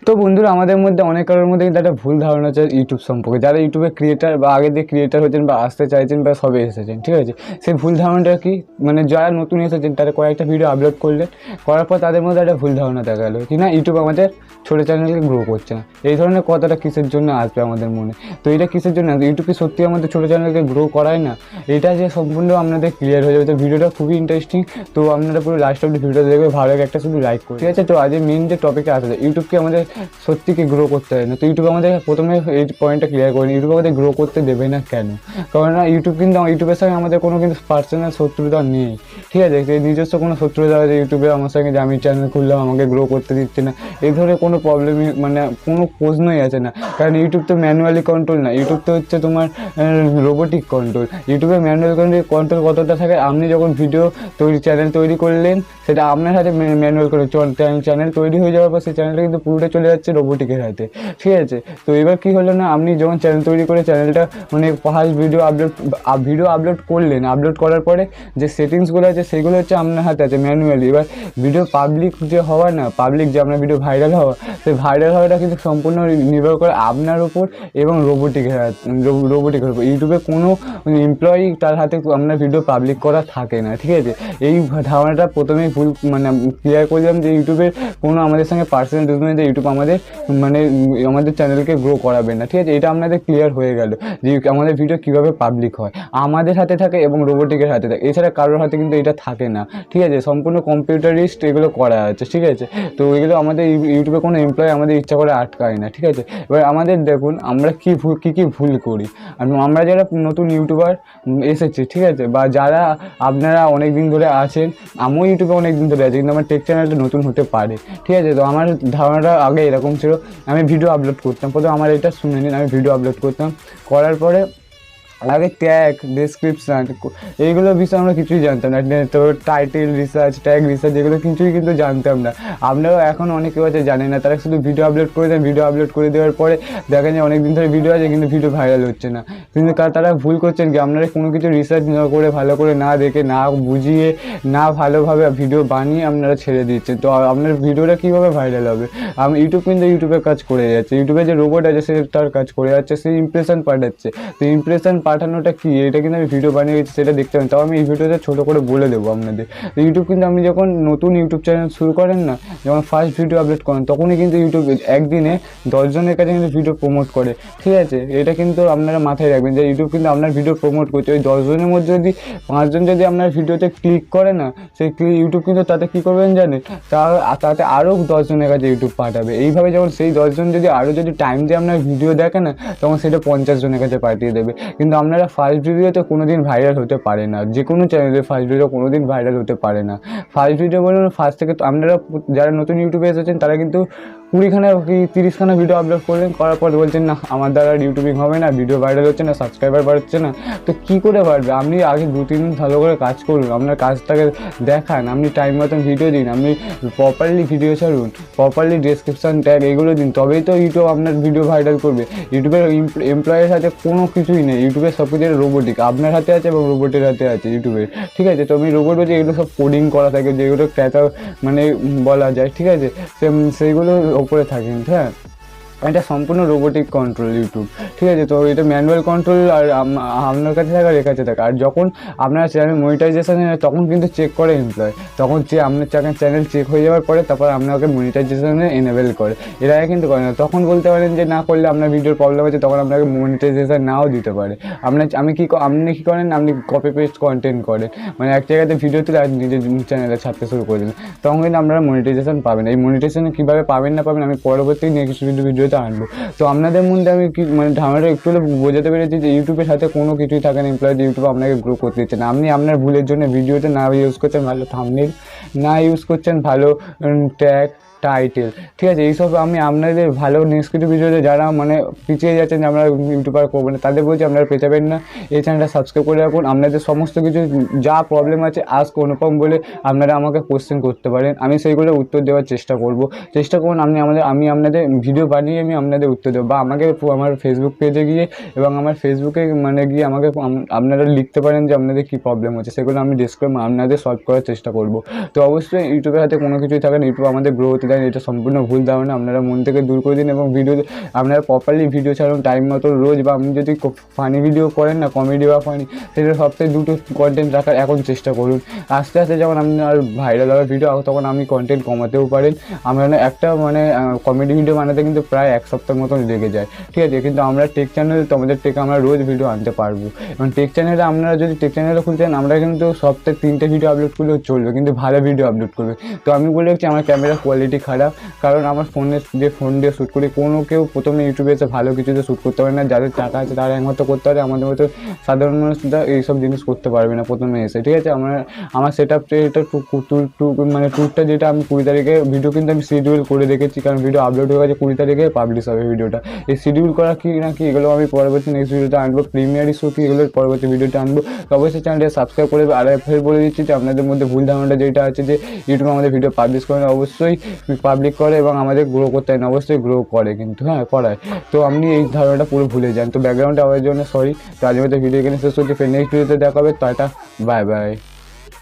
তো বন্ধুরা, আমাদের মধ্যে অনেক কারোর মধ্যে কিন্তু একটা ভুল ধারণা আছে ইউটিউব সম্পর্কে। যারা ইউটিউবে ক্রিয়েটার বা আগে দিয়ে ক্রিয়েটার হয়েছেন বা আসতে চাইছেন বা সবে এসেছেন, ঠিক আছে, সেই ভুল ধারণাটা কি, মানে যারা নতুন এসেছেন তারা কয়েকটা ভিডিও আপলোড করলেন, করার পর তাদের মধ্যে একটা ভুল ধারণা দেখা গেলো কি না ইউটিউব আমাদের ছোটো চ্যানেলকে গ্রো করছে না। এই ধরনের কথাটা কিসের জন্য আসবে আমাদের মনে? তো এটা কিসের জন্য আসবে? ইউটিউবে সত্যি আমাদের ছোটো চ্যানেলকে গ্রো করায় না? এটা যে সম্পূর্ণ আপনাদের ক্লিয়ার হয়ে যাবে। তো ভিডিওটা খুবই ইন্টারেস্টিং, তো আপনারা পুরো লাস্ট অব্দি ভিডিও দেখবে, ভালো লাগে একটা শুধু লাইক করে, ঠিক আছে। তো আজ মেন যে টপিকে আসা যায়, ইউটিউবকে আমাদের সত্যিকে গ্রো করতে হয় না। তো ইউটিউব আমাদের প্রথমে এই পয়েন্টটা ক্লিয়ার করেনি, ইউটিউব আমাদের গ্রো করতে দেবে না কেন? কারণ না, ইউটিউব কিন্তু ইউটিউবের সঙ্গে আমাদের কোনো কিন্তু পার্সোনাল শত্রুতা নেই, ঠিক আছে। নিজস্ব কোনো শত্রুতা আছে ইউটিউবে আমার সঙ্গে যে আমি চ্যানেল খুললাম আমাকে গ্রো করতে দিচ্ছে না, এই ধরনের কোনো প্রবলেমই মানে কোনো প্রশ্নই আছে না। কারণ ইউটিউব তো ম্যানুয়ালি কন্ট্রোল না, ইউটিউব তো হচ্ছে তোমার রোবোটিক কন্ট্রোল। ইউটিউবে ম্যানুয়াল কন্ট্রোল কতটা থাকে, আপনি যখন ভিডিও চ্যানেল তৈরি করলেন সেটা আপনার হাতে ম্যানুয়াল করে চ্যানেল তৈরি হয়ে যাওয়ার পর সেই চ্যানেলটা কিন্তু পুরোটা চলে যাচ্ছে রোবোটিকের হাতে, ঠিক আছে। তো এবার কী হলো না, আপনি যখন চ্যানেল তৈরি করে চ্যানেলটা মানে ফার্স্ট ভিডিও আপলোড করলেন, আপলোড করার পরে যে সেটিংসগুলো আছে সেগুলো হচ্ছে আপনার হাতে আছে ম্যানুয়ালি। এবার ভিডিও পাবলিক যে হওয়া না, পাবলিক যে আপনার ভিডিও ভাইরাল হওয়া, সেই ভাইরাল হওয়াটা কিন্তু সম্পূর্ণ নির্ভর করে আপনার উপর এবং রোবোটিকের উপর। ইউটিউবে কোনো এমপ্লয়ি তার হাতে আপনার ভিডিও পাবলিক করা থাকে না, ঠিক আছে। এই ধারণাটা প্রথমেই ভুল মানে ক্লিয়ার করলাম যে ইউটিউবের কোনো আমাদের সঙ্গে পার্সোনাল দুশ্মনী, ইউটিউব আমাদের মানে আমাদের চ্যানেলকে গ্রো করাবে না, ঠিক আছে। এটা আপনাদের ক্লিয়ার হয়ে গেল যে আমাদের ভিডিও কীভাবে পাবলিক হয়, আমাদের হাতে থাকে এবং রোবোটিকের হাতে থাকে, এছাড়া কারোর হাতে কিন্তু এটা থাকে না, ঠিক আছে। সম্পূর্ণ কম্পিউটারিস্ট এগুলো করা আছে, ঠিক আছে। তো এগুলো আমাদের ইউটিউবে কোনো এমপ্লয়ি আমাদের ইচ্ছা করে আটকায় না, ঠিক আছে। এবার আমাদের দেখুন আমরা কী ভুল করি। আমরা যারা নতুন ইউটিউবার এসেছি, ঠিক আছে, বা যারা আপনারা অনেক দিন ধরে আছেন, আমিও ইউটিউবে অনেক দিন ধরে আছি কিন্তু আমার টেক চ্যানেলটা নতুন হতে পারে, ঠিক আছে। তো আমার ধারণাটা আগে এরকম ছিল, আমি ভিডিও আপলোড করতাম, প্রথমে আমার এটা শুনে নিন, আমি ভিডিও আপলোড করতাম, করার পরে আগে ট্যাগ ডেসক্রিপশান এইগুলোর বিষয়ে আমরা কিছুই জানতাম না। তো টাইটেল রিসার্চ, ট্যাগ রিসার্চ এগুলো কিছুই কিন্তু জানতাম না। আপনারাও এখন অনেকে আছে জানে না, তারা শুধু ভিডিও আপলোড করে দেন, ভিডিও আপলোড করে দেওয়ার পরে দেখেন যে অনেক দিন ধরে ভিডিও আছে কিন্তু ভিডিও ভাইরাল হচ্ছে না। কিন্তু তারা ভুল করছেন কি, আপনারা কোনো কিছু রিসার্চ না করে, ভালো করে না দেখে, না বুঝিয়ে, না ভালোভাবে ভিডিও বানিয়ে আপনারা ছেড়ে দিচ্ছেন। তো আপনার ভিডিওটা কীভাবে ভাইরাল হবে? ইউটিউব কিন্তু ইউটিউবের কাজ করে যাচ্ছে, ইউটিউবে যে রোবট আছে সে তার কাজ করে যাচ্ছে, সে ইমপ্রেশন পাঠাচ্ছে। তো ইমপ্রেশন পাঠানোটা কি, এটা কিন্তু আমি ভিডিও বানিয়ে গেছি সেটা দেখতে পাবেন, তাও আমি এই ভিডিওতে ছোটো করে বলে দেবো আপনাদের। তো ইউটিউব কিন্তু আপনি যখন নতুন ইউটিউব চ্যানেল শুরু করেন না, যখন ফার্স্ট ভিডিও আপলোড করেন, তখনই কিন্তু ইউটিউব একদিনে 10 জনের কাছে কিন্তু ভিডিও প্রমোট করে, ঠিক আছে। এটা কিন্তু আপনারা মাথায় রাখবেন যে ইউটিউব কিন্তু আপনার ভিডিও প্রমোট করছে। ওই 10 জনের মধ্যে যদি 5 জন যদি আপনার ভিডিওতে ক্লিক করে না, সেই ইউটিউব কিন্তু তাতে কী করবেন জানেন, তাতে আরও 10 জনের কাছে ইউটিউব পাঠাবে। এইভাবে যখন সেই 10 জন যদি আরও যদি টাইম দিয়ে আপনার ভিডিও দেখে না, তখন সেটা 50 জনের কাছে পাঠিয়ে দেবে। কিন্তু আপনারা ফার্স্ট ভিডিওতে কোনো দিন ভাইরাল হতে পারে না, যে কোনো চ্যানেলে ফার্স্ট ভিডিও কোনো দিন ভাইরাল হতে পারে না। ফার্স্ট ভিডিও বলুন, ফার্স্ট থেকে তো আপনারা যারা নতুন ইউটিউবে এসেছেন তারা কিন্তু 20খানা কি 30খানা ভিডিও আপলোড করলেন, করার পর বলছেন না আমার দ্বারা ইউটিউবিং হবে না, ভিডিও ভাইরাল হচ্ছে না, সাবস্ক্রাইবার বাড়ছে না। তো কী করে বাড়বে? আপনি আগে 2-3 দিন ভালো করে কাজ করুন, আপনার কাজটাকে দেখান, আপনি টাইম মতন ভিডিও দিন, আপনি প্রপারলি ভিডিও ছাড়ুন, প্রপারলি ডেসক্রিপশান ট্যাগ এগুলো দিন, তবেই তো ইউটিউব আপনার ভিডিও ভাইরাল করবে। ইউটিউবের এমপ্লয়ের হাতে কোনো কিছুই নেই, ইউটিউবের সব কিছু রোবোটিক, আপনার হাতে আছে এবং রোবটের হাতে আছে ইউটিউবের, ঠিক আছে। তো আমি রোবট বলছি, এগুলো সব কোডিং করা থাকে, যেগুলো ক্যাটা মানে বলা যায়, ঠিক আছে, সেইগুলো ওপরে থাকে, হ্যাঁ। এটা সম্পূর্ণ রোবোটিক কন্ট্রোল ইউটিউব, ঠিক আছে। তো এটা ম্যানুয়াল কন্ট্রোল আর আপনার কাছে থাকে আর এর কাছে থাকে। আর যখন আপনার চ্যানেল মনিটাইজেশন তখন কিন্তু চেক করে এমপ্লয়, তখন আপনার চ্যানেল চেক হয়ে যাওয়ার পরে তারপর আপনাকে মনিটাইজেশনে এনেবেল করে, এর আগে কিন্তু করে না। তখন বলতে পারেন যে না করলে আপনার ভিডিওর প্রবলেম আছে, তখন আপনাকে মনিটাইজেশন নাও দিতে পারে। আপনি কী করেন, আপনি কপি পেস্ট কন্টেন্ট করেন, মানে এক জায়গাতে ভিডিও তুলে নিজের চ্যানেলে ছাড়তে শুরু করে দিন, তখন কিন্তু আপনারা মনিটাইজেশন পাবেন। এই মনিটাইজেশন কীভাবে পাবেন না পাবেন আমি পরবর্তী নেক্সট ভিডিও আনবো। তো আপনাদের মধ্যে আমি কি মানে ধারণাটা একটু হলে বোঝাতে পেরেছি যে ইউটিউবের সাথে কোনো কিছুই থাকে না এমপ্লয়, যে ইউটিউব আপনাকে গ্রো করতে দিচ্ছে না। আপনি আপনার ভুলের জন্য ভিডিওতে না ইউজ করছেন ভালো থাম্বনেল, না ইউজ করছেন ভালো ট্যাগ টাইটেল, ঠিক আছে। এইসব আমি আপনাদের ভালো নেক্সট ভিডিওতে যারা মানে পিছিয়ে যাচ্ছেন যে আমরা ইউটিউবার করবো না, তাদের বলছি আপনারা পেছাবেন না, এই চ্যানেলটা সাবস্ক্রাইব করে রাখুন। আপনাদের সমস্ত কিছু যা প্রবলেম আছে আস্ক অনুপম বলে আপনারা আমাকে কোশ্চেন করতে পারেন, আমি সেইগুলো উত্তর দেওয়ার চেষ্টা করুন। আমি আপনাদের ভিডিও বানিয়ে আমি আপনাদের উত্তর দেবো, বা আমাকে আমার ফেসবুক পেজে গিয়ে এবং আমার ফেসবুকে মানে গিয়ে আমাকে আপনারা লিখতে পারেন যে আপনাদের কী প্রবলেম হচ্ছে, সেগুলো আমি আপনাদের সলভ করার চেষ্টা করব। তো অবশ্যই ইউটিউবের হাতে কোনো কিছুই থাকে না, ইউটিউব আমাদের গ্রো হতে জানি এটা সম্পূর্ণ ভুল ধারণা, আপনারা মন থেকে দূর করে দিন এবং ভিডিও আপনারা প্রপারলি ভিডিও ছাড়ুন টাইম মতো রোজ, বা আপনি যদি ফানি ভিডিও করেন না, কমেডি বা ফানি, সেটা সপ্তাহে 2টো কন্টেন্ট রাখার এখন চেষ্টা করুন। আস্তে আস্তে যখন আপনার ভাইরাল হবে ভিডিও তখন আপনি কন্টেন্ট কমাতেও পারেন। আমরা একটা মানে কমেডি ভিডিও বানাতে কিন্তু প্রায় 1 সপ্তাহের মতন লেগে যায়, ঠিক আছে। কিন্তু আমরা টেক চ্যানেল, তোমাদের টেক আমরা রোজ ভিডিও আনতে পারবো। এবং টেক চ্যানেলে আপনারা যদি টেক চ্যানেলও খুলতে চান, আমরা কিন্তু সপ্তাহে 3টে ভিডিও আপলোড করলেও চলবে, কিন্তু ভালো ভিডিও আপলোড করবে। তো আমি বলে রাখছি আমার ক্যামেরার কোয়ালিটি খারাপ, কারণ আমার ফোন দিয়ে শ্যুট করি। কেউ প্রথমে ইউটিউবে এসে ভালো কিছুতে শ্যুট করতে পারে না, যাদের টাকা আছে তারা একমাত্র করতে পারে, আমাদের মতো সাধারণ মানুষরা এইসব জিনিস করতে পারবে না প্রথমে এসে, ঠিক আছে। আমার সেট আপটা এটা মানে ট্যুরটা যেটা আমি 20 তারিখে ভিডিও কিন্তু আমি শিডিউল করে রেখেছি, কারণ ভিডিও আপলোড হয়ে গেছে 20 তারিখে পাবলিশ হবে ভিডিওটা। এই শিডিউল করা কি না কি এগুলো আমি পরবর্তী নেক্সট ভিডিওতে আনবো, প্রিমিয়ার ইস্যু কি এগুলোর পরবর্তী ভিডিওটা আনবো। তো অবশ্যই চ্যানেলটা সাবস্ক্রাইব করে, আর ফের বলে দিচ্ছি যে আপনাদের মধ্যে ভুল ধারণাটা যেটা আছে যে ইউটিউবে আমাদের ভিডিও পাবলিশ করে না, অবশ্যই পাবলিক করে এবং আমাদের গ্রো করতে হয় না, অবশ্যই গ্রো করে কিন্তু, হ্যাঁ করায়। তো আপনি এই ধারণাটা পুরো ভুলে যান। তো ব্যাকগ্রাউন্ডে আওয়াজের জন্য সরি। তো আজকের ভিডিও এখানে শেষ করছি, ফের নেক্সট ভিডিওতে দেখা হবে। Tata, bye bye.